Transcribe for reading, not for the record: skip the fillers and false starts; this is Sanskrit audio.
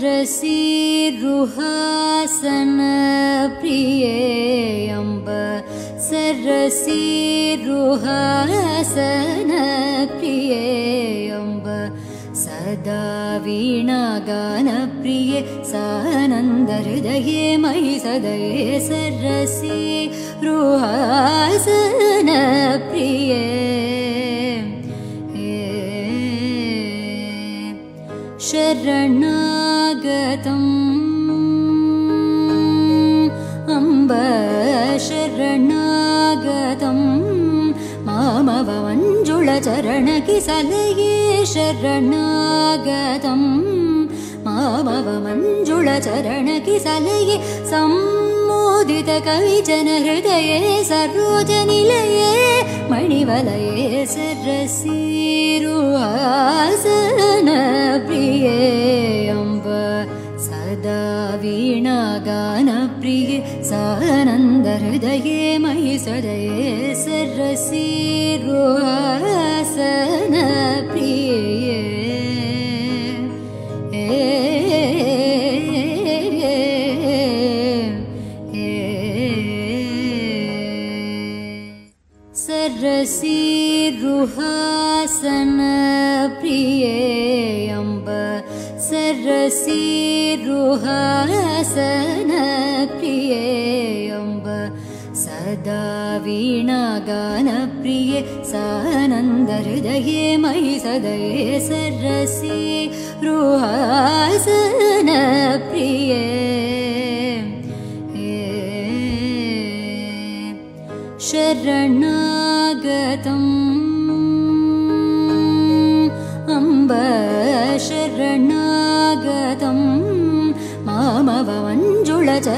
सरसीरुहासन प्रिये अम्ब सरसीरुहासन प्रिये अम्ब सदा वीणागान प्रिये सानन्द हृदये मयि सदये सरसीरुहासन प्रिये शरणागतम् अम्ब शरणागतम् मामव मञ्जुळचरणकिसलये शरणागतम् मामव मञ्जुळचरणकिसलये सम्मोदितकविजन हृदये सरोजनिलये मणिवलये सरसीरुहासन प्रिये अम्ब सदा वीणागान प्रिये सानन्द हृदये मयि सदये सरसीरुहासन प्रिये सरसीरुहासन प्रिये अम्ब सरसीरुहासन प्रिये अम्ब सदा वीणागान प्रिये सानन्द हृदये मयि सदये सरसीरुहासन प्रिये शरणागतम् अम्ब शरणागतम् मामव मञ्जुळचरणकिसलये